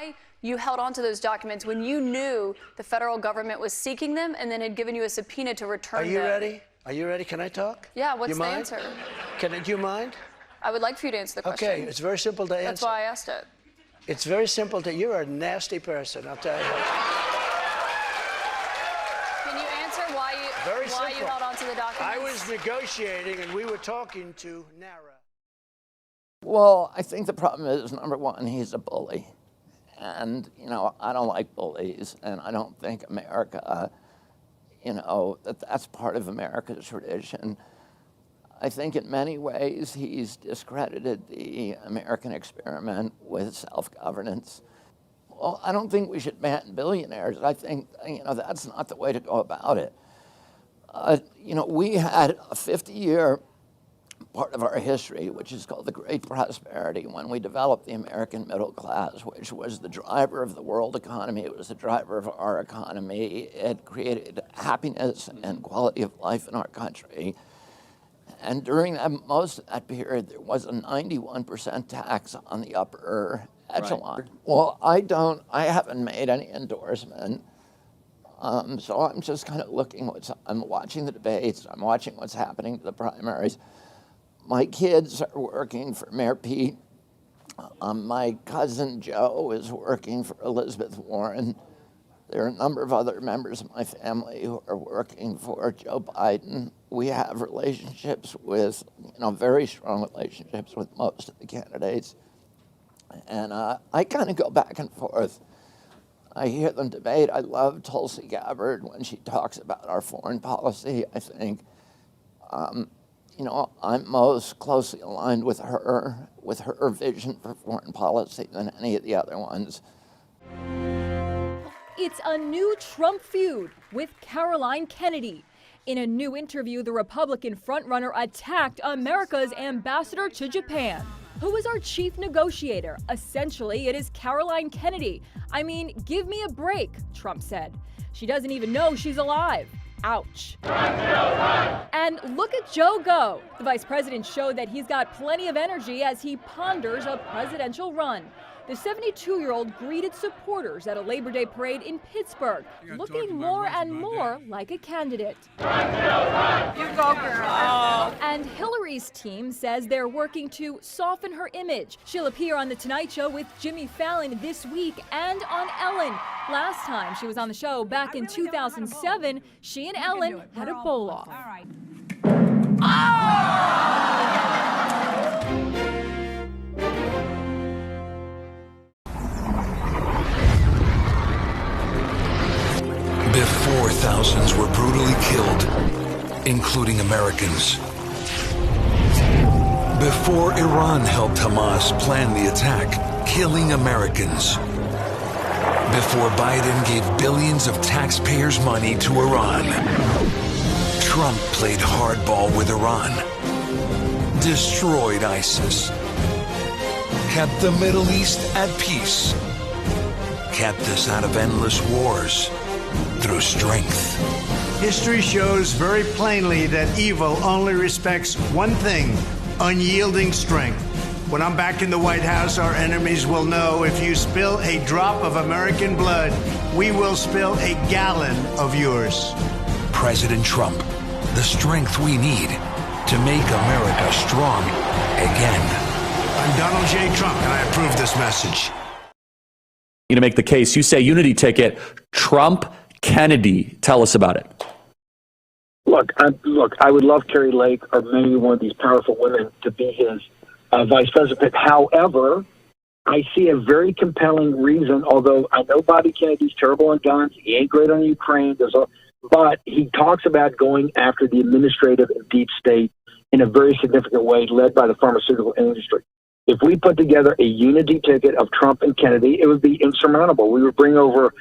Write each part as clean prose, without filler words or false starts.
why you held on to those documents when you knew the federal government was seeking them and then had given you a subpoena to return them. Are you ready? Are you ready? Can I talk? Yeah, what's the answer? Do you mind? I would like for you to answer the question. Okay, it's very simple to answer. That's why I asked it. It's very simple to, you're a nasty person, I'll tell you. Can you answer why you held on to the documents? I was negotiating and we were talking to NARA. Well, I think the problem is, number one, he's a bully. And, you know, I don't like bullies, and I don't think America, you know, that's part of America's tradition. I think in many ways he's discredited the American experiment with self-governance. Well, I don't think we should ban billionaires. I think, you know, that's not the way to go about it. You know, we had a 50-year part of our history, which is called the Great Prosperity, when we developed the American middle class, which was the driver of the world economy. It was the driver of our economy. It created happiness and quality of life in our country. And during most of that period, there was a 91% tax on the upper echelon. Right. Well, I haven't made any endorsement. So I'm just kind of I'm watching the debates, I'm watching what's happening to the primaries. My kids are working for Mayor Pete. My cousin Joe is working for Elizabeth Warren. There are a number of other members of my family who are working for Joe Biden. We have relationships with, you know, very strong relationships with most of the candidates. And I kind of go back and forth. I hear them debate. I love Tulsi Gabbard when she talks about our foreign policy. I think, you know, I'm most closely aligned with her vision for foreign policy than any of the other ones. It's a new Trump feud with Caroline Kennedy. In a new interview, the Republican frontrunner attacked America's ambassador to Japan. Who is our chief negotiator? Essentially, it is Caroline Kennedy. I mean, give me a break, Trump said. She doesn't even know she's alive. Ouch. And look at Joe go. The vice president showed that he's got plenty of energy as he ponders a presidential run. The 72-year-old greeted supporters at a Labor Day parade in Pittsburgh, looking more and more like a candidate. You go, girl. And Hillary's team says they're working to soften her image. She'll appear on The Tonight Show with Jimmy Fallon this week and on Ellen. Last time she was on the show back in 2007, she and Ellen had a bowl-off. All right. Before thousands were brutally killed, including Americans. Before Iran helped Hamas plan the attack, killing Americans. Before Biden gave billions of taxpayers' money to Iran. Trump played hardball with Iran. Destroyed ISIS. Kept the Middle East at peace. Kept us out of endless wars. Through strength. History shows very plainly that evil only respects one thing: unyielding strength. When I'm back in the White House, our enemies will know if you spill a drop of American blood, we will spill a gallon of yours. President Trump, the strength we need to make America strong again. I'm Donald J. Trump, and I approve this message. You to make the case, you say unity ticket, Trump, Kennedy. Tell us about it. Look, I would love Carrie Lake or maybe one of these powerful women to be his vice president. However, I see a very compelling reason, although I know Bobby Kennedy's terrible on guns, he ain't great on Ukraine, but he talks about going after the administrative and deep state in a very significant way, led by the pharmaceutical industry. If we put together a unity ticket of Trump and Kennedy, it would be insurmountable. We would bring over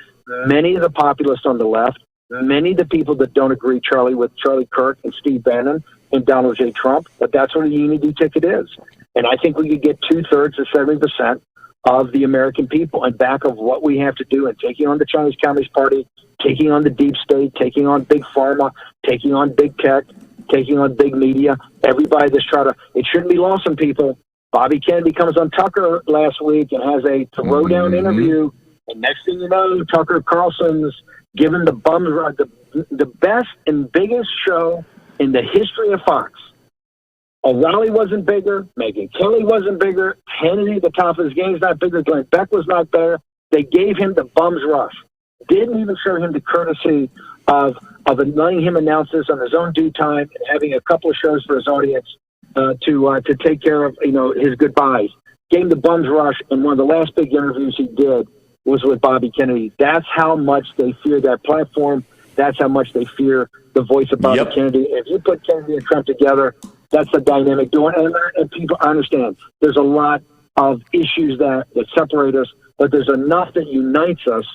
many of the populists on the left, many of the people that don't agree, with Charlie Kirk and Steve Bannon and Donald J. Trump, but that's what a unity ticket is. And I think we could get 2/3 to 70% of the American people in back of what we have to do in taking on the Chinese Communist Party, taking on the deep state, taking on big pharma, taking on big tech, taking on big media, everybody that's it shouldn't be lost on people. Bobby Kennedy comes on Tucker last week and has a throwdown interview. And next thing you know, Tucker Carlson's given the bums the best and biggest show in the history of Fox. O'Reilly wasn't bigger. Megyn Kelly wasn't bigger. Hannity, the top of his game, is not bigger. Glenn Beck was not better. They gave him the bum's rush. Didn't even show him the courtesy of letting him announce this on his own due time and having a couple of shows for his audience to take care of his goodbyes. Gave him the bum's rush, and one of the last big interviews he did was with Bobby Kennedy. That's how much they fear that platform. That's how much they fear the voice of Bobby Kennedy. If you put Kennedy and Trump together, that's the dynamic doing. And people understand there's a lot of issues that separate us, but there's enough that unites us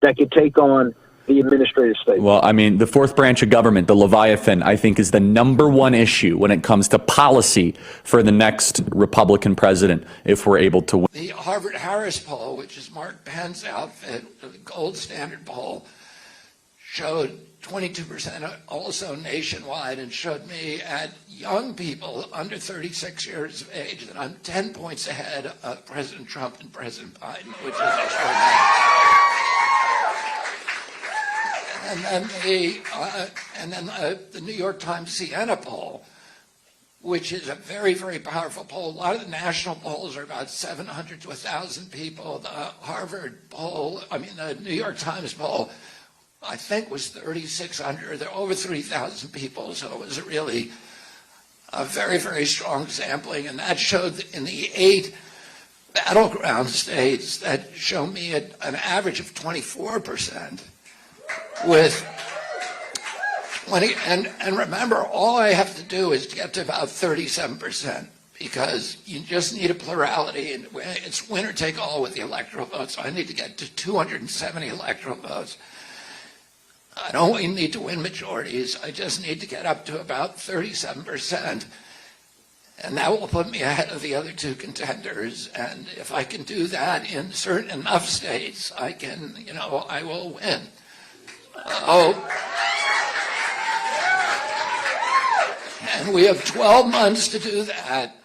that could take on the administrative state. Well, I mean, the fourth branch of government, the Leviathan, I think is the #1 issue when it comes to policy for the next Republican president, if we're able to win. The Harvard-Harris poll, which is Mark Penn's outfit, the gold standard poll, showed 22% also nationwide, and showed me at young people under 36 years of age that I'm 10 points ahead of President Trump and President Biden, which is extraordinary. And then the New York Times Siena poll, which is a very, very powerful poll. A lot of the national polls are about 700 to 1,000 people. The Harvard poll, the New York Times poll, I think was 3,600. There are over 3,000 people, so it was really a very, very strong sampling. And that showed that in the 8 battleground states that show me an average of 24%. With 20, and remember, all I have to do is get to about 37%, because you just need a plurality, and it's winner take all with the electoral votes. So I need to get to 270 electoral votes. I don't even need to win majorities. I just need to get up to about 37%. And that will put me ahead of the other two contenders. And if I can do that in certain enough states, I will win. And we have 12 months to do that.